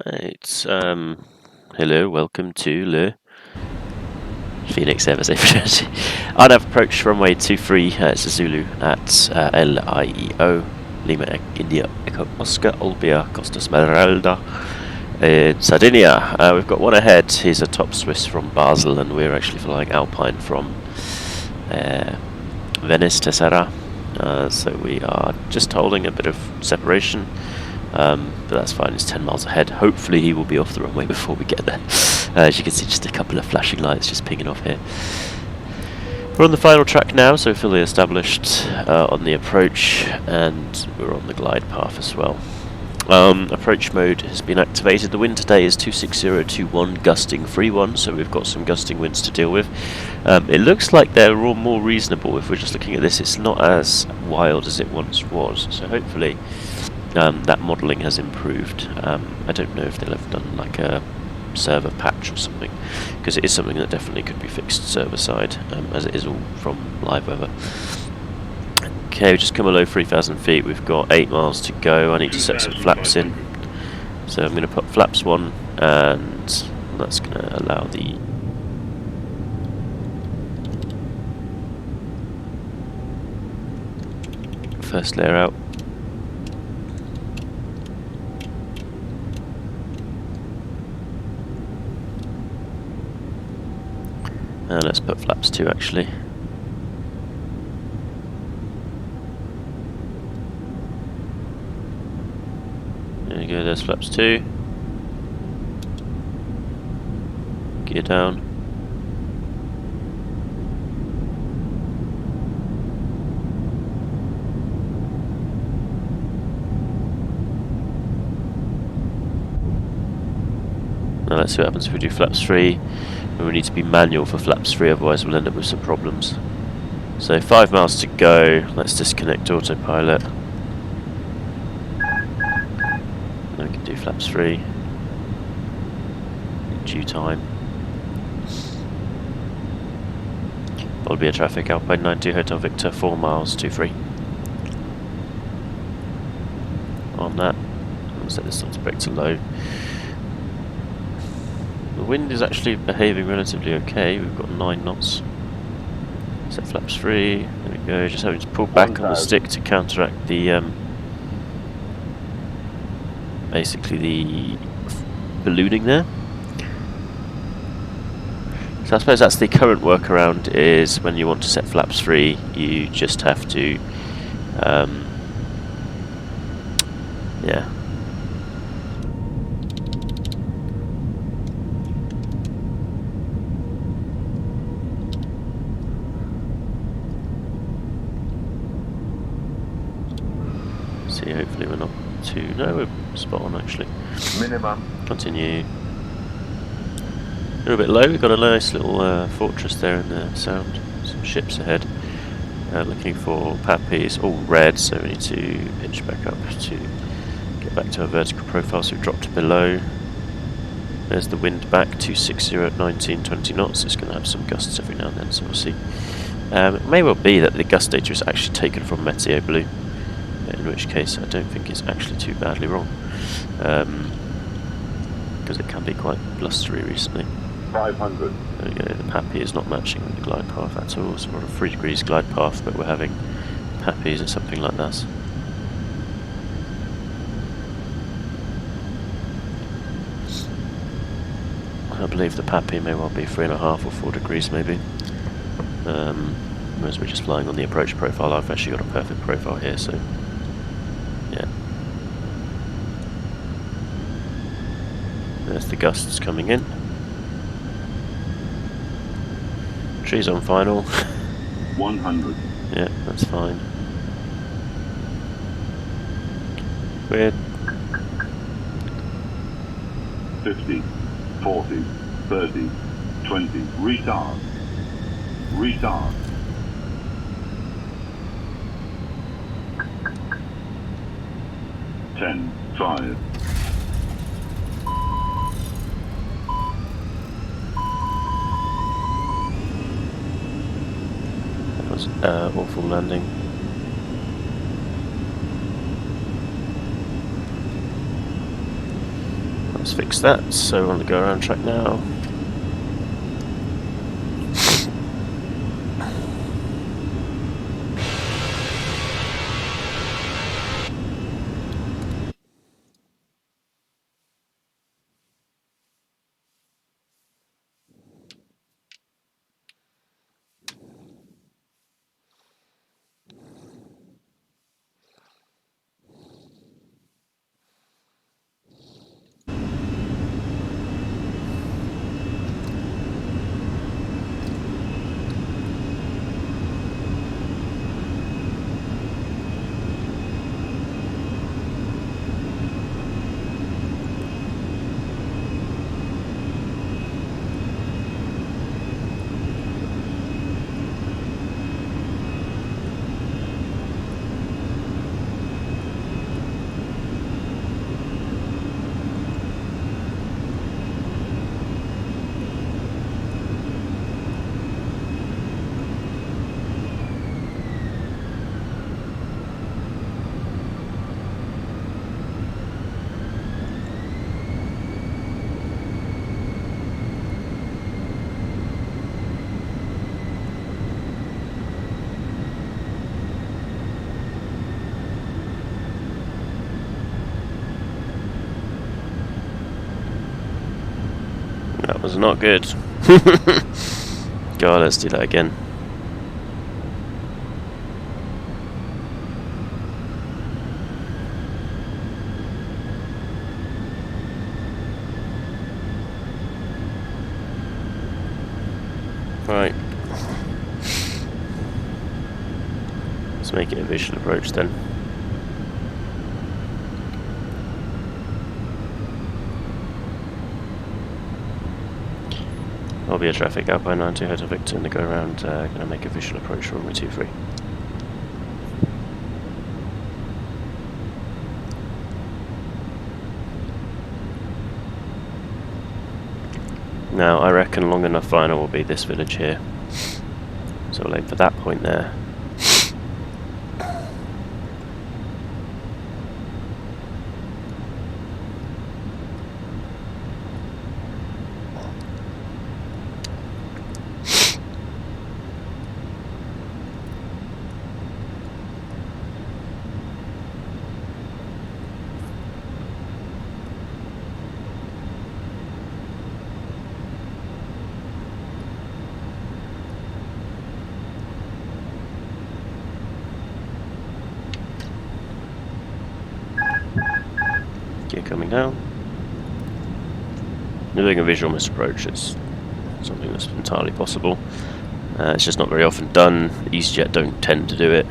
Right, hello, welcome to Le Fenix A320 RNAV approach runway 23, it's a Zulu at LIEO, Lima India Echo Oscar, Olbia, Costa Smeralda in Sardinia. We've got one ahead, he's a top Swiss from Basel, and we're actually flying Alpine from Venice to Serra. So we are just holding a bit of separation. But that's fine, it's 10 miles ahead. Hopefully he will be off the runway before we get there. As you can see, just a couple of flashing lights just pinging off here. We're on the final track now, so fully established on the approach, and we're on the glide path as well. Approach mode has been activated. The wind today is 26021, gusting 31, so we've got some gusting winds to deal with. It looks like they're all more reasonable. If we're just looking at this, it's not as wild as it once was, so hopefully that modelling has improved. I don't know if they'll have done like a server patch or something, because it is something that definitely could be fixed server side, as it is all from live weather. Okay, we've just come below 3,000 feet, we've got 8 miles to go. I need to set some flaps in, so I'm going to put flaps 1, and that's going to allow the first layer out. Let's put flaps 2 actually. There you go, there's flaps 2. Gear down. Now let's see what happens if we do flaps 3. We need to be manual for flaps 3, otherwise we'll end up with some problems. So 5 miles to go, let's disconnect autopilot. Then we can do flaps 3. In due time. Olbia traffic, Alpine 92 Hotel Victor, 4 miles, 23. On that, I'll set this on to brake to low. The wind is actually behaving relatively okay. We've got 9 knots. Set flaps 3. There we go. Just having to pull back on the stick to counteract the basically the ballooning there. So I suppose that's the current workaround, is when you want to set flaps 3, you just have to yeah. See, hopefully we're not too... No, we're spot on actually. Minimum. Continue. A little bit low, we've got a nice little fortress there in the sound. Some ships ahead. Looking for Pappies, all red, so we need to pitch back up to get back to our vertical profile, so we've dropped below. There's the wind back, 260 at 19, 20 knots. It's going to have some gusts every now and then, so we'll see. It may well be that the gust data is actually taken from Meteo Blue, in which case I don't think it's actually too badly wrong, because it can be quite blustery recently. 500. There we go, the Pappy is not matching with the glide path at all, so we're on a 3 degrees glide path, but we're having Pappies at something like that. I believe the Pappy may well be 3.5 or 4 degrees maybe. Whereas we're just flying on the approach profile. I've actually got a perfect profile here, so yeah. There's the gusts coming in. Trees on final. 100. Yeah, that's fine. Weird. 50, 40, 30, 20. Retard. Retard. Ten, 5. That was awful landing. Let's fix that. So we're on the go around track now. That was not good. God, let's do that again. Right. Let's make it a visual approach then. Olbia traffic, Alpine 92 Hotel Victor in the go around, going to make a visual approach runway 23. Now I reckon long enough final will be this village here, so we'll aim for that point there. Gear coming down. Doing a visual misapproach is something that's entirely possible. It's just not very often done. EasyJet don't tend to do it.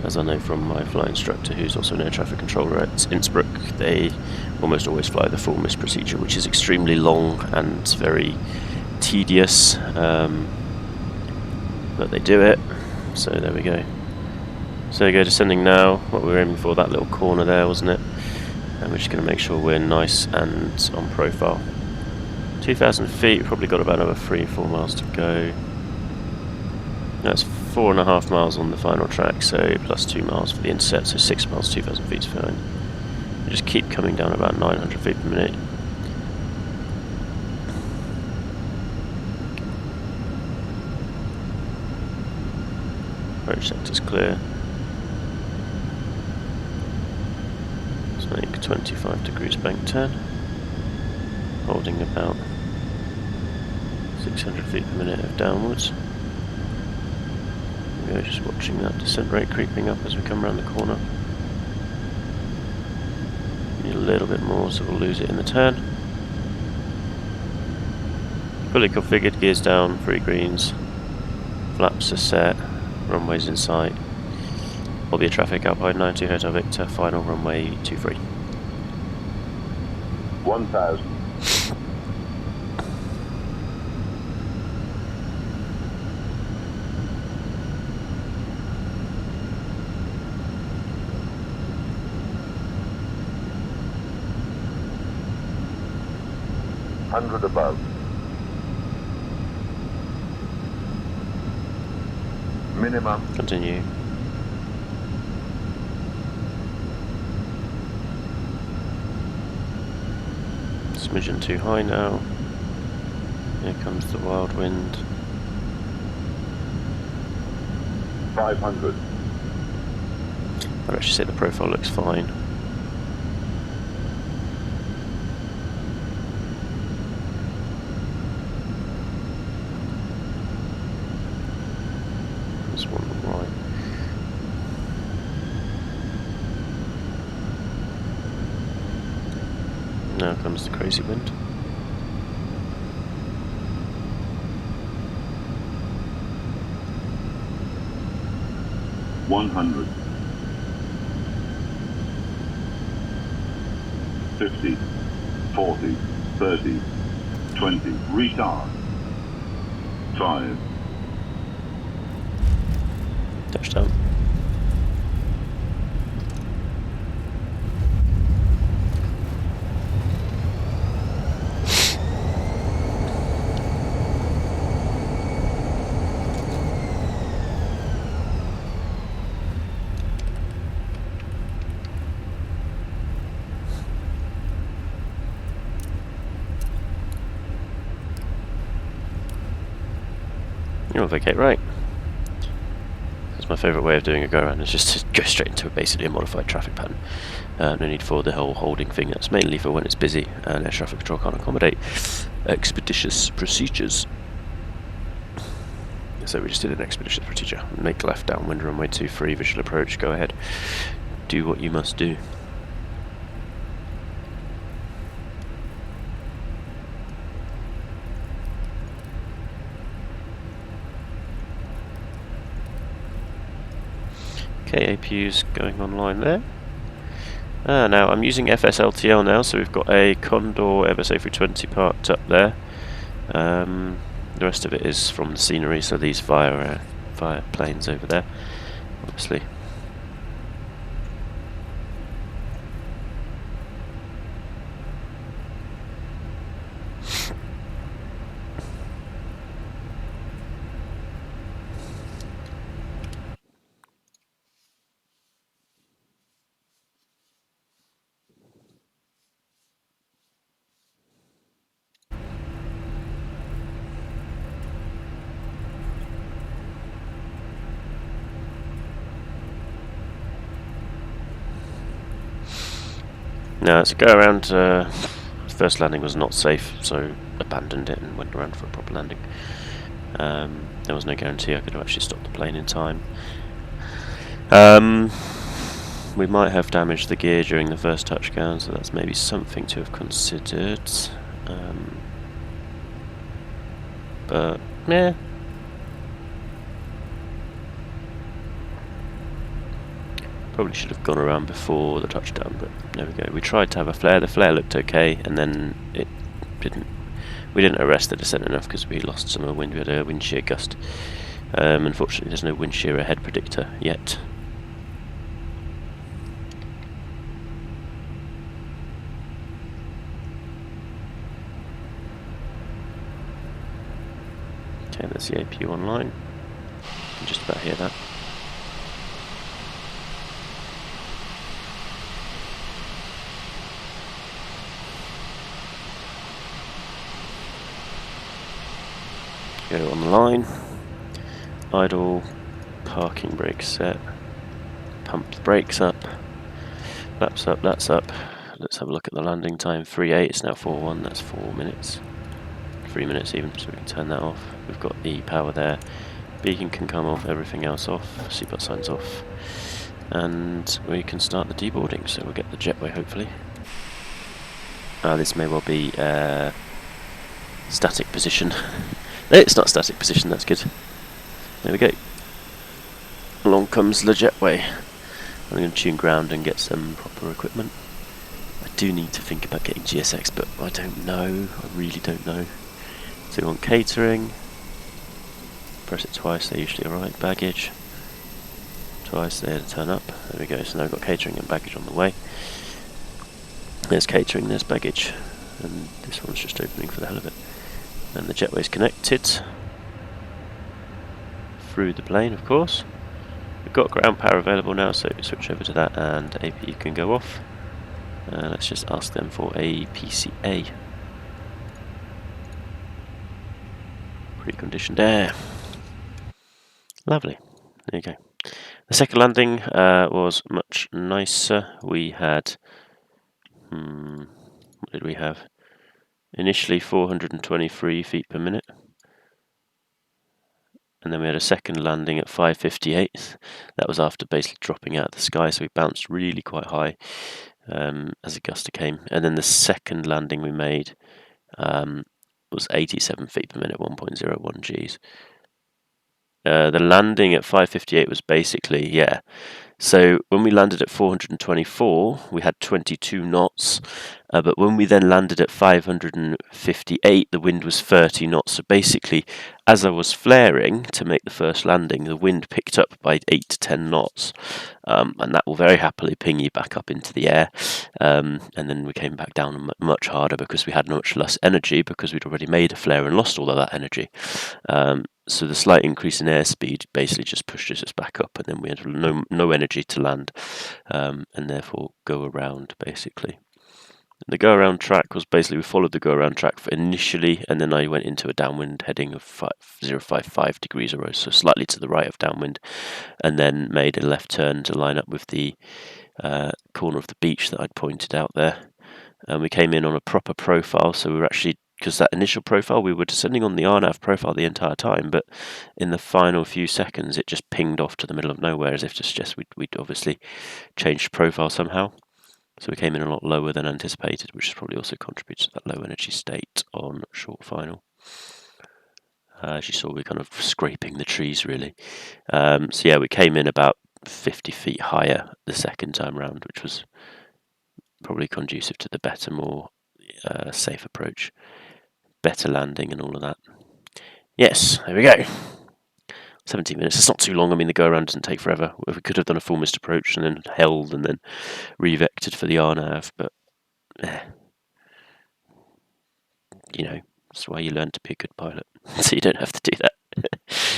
As I know from my flight instructor, who's also an air traffic controller at Innsbruck, they almost always fly the full miss procedure, which is extremely long and very tedious. But they do it. So there we go. So there we go, descending now. What we were aiming for, that little corner there, wasn't it? And we're just going to make sure we're nice and on profile. 2,000 feet, probably got about another 3-4 miles to go. That's 4.5 miles on the final track, so plus 2 miles for the intercept, so 6 miles, 2,000 feet is fine. We just keep coming down about 900 feet per minute. Approach sector's clear. Let's make 25 degrees bank turn, holding about 600 feet per minute of downwards. We're just watching that descent rate creeping up as we come around the corner. Need a little bit more, so we'll lose it in the turn. Fully configured, gears down, 3 greens, flaps are set, runways in sight. Olbia traffic, Alpine 92 Hotel Victor, final runway 23. 1,000. Hundred above. Minimum. Continue. Smidgen too high now. Here comes the wild wind. 500. I'd actually say the profile looks fine. This one right. Now comes the crazy wind. $100. 50, 40, 30, 20, retard. 5. Touchdown. You'll vacate right. That's my favourite way of doing a go-around, is just to go straight into basically a modified traffic pattern. No need for the whole holding thing. That's mainly for when it's busy and air traffic control can't accommodate expeditious procedures. So we just did an expeditious procedure. Make left downwind runway 23, visual approach, go ahead. Do what you must do. Okay, APU's going online there. Now I'm using FSLTL now, so we've got a Condor Airbus A320 parked up there. The rest of it is from the scenery, so these fire planes over there, obviously. Now it's a go around. First landing was not safe, so abandoned it and went around for a proper landing. There was no guarantee I could have actually stopped the plane in time. We might have damaged the gear during the first touchdown, so that's maybe something to have considered. But yeah. Probably should have gone around before the touchdown, but there we go. We tried to have a flare. The flare looked okay, and then it didn't. We didn't arrest the descent enough because we lost some of the wind. We had a wind shear gust. Unfortunately, there's no wind shear ahead predictor yet. Okay, there's the APU online. You can just about hear that. Go on the line, idle, parking brake set, pump the brakes up, flaps up, that's up. Let's have a look at the landing time. 3.8, it's now 4.1, that's 4 minutes. 3 minutes even, so we can turn that off. We've got the power there, beacon can come off, everything else off, seatbelt signs off. And we can start the deboarding, so we'll get the jetway hopefully. This may well be static position. It's not static position, that's good. There we go. Along comes the jetway. I'm going to tune ground and get some proper equipment. I do need to think about getting GSX, but I don't know. I really don't know. So we want catering. Press it twice, they usually arrive. Baggage. Twice, there to turn up. There we go, so now we've got catering and baggage on the way. There's catering, there's baggage. And this one's just opening for the hell of it. And the jetway's connected through the plane, of course. We've got ground power available now, so switch over to that and APU can go off. Let's just ask them for a PCA. conditioned air. Lovely. There you go. The second landing was much nicer. We had, what did we have? Initially 423 feet per minute. And then we had a second landing at 558. That was after basically dropping out of the sky, so we bounced really quite high as Augusta came. And then the second landing we made was 87 feet per minute, 1.01 Gs. The landing at 558 was basically, so when we landed at 424, we had 22 knots, but when we then landed at 558, the wind was 30 knots. So basically, as I was flaring to make the first landing, the wind picked up by 8 to 10 knots, and that will very happily ping you back up into the air. And then we came back down much harder because we had much less energy because we'd already made a flare and lost all of that energy. So the slight increase in airspeed basically just pushed us back up, and then we had no energy to land, and therefore go around basically. The go around track was basically we followed the go around track for initially, and then I went into a downwind heading of 055 degrees or so slightly to the right of downwind, and then made a left turn to line up with the corner of the beach that I'd pointed out there. And we came in on a proper profile, so we were actually, because that initial profile, we were descending on the RNAV profile the entire time, but in the final few seconds, it just pinged off to the middle of nowhere as if to suggest we'd obviously changed profile somehow. So we came in a lot lower than anticipated, which has probably also contributed to that low energy state on short final. As you saw, we're kind of scraping the trees, really. So yeah, we came in about 50 feet higher the second time round, which was probably conducive to the better, more safe approach, better landing and all of that. Yes, there we go. 17 minutes. It's not too long. I mean, the go-around doesn't take forever. We could have done a full missed approach and then held and then revectored for the RNAV, but that's why you learn to be a good pilot. So you don't have to do that.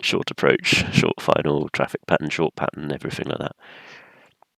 Short approach, short final, traffic pattern, short pattern, everything like that.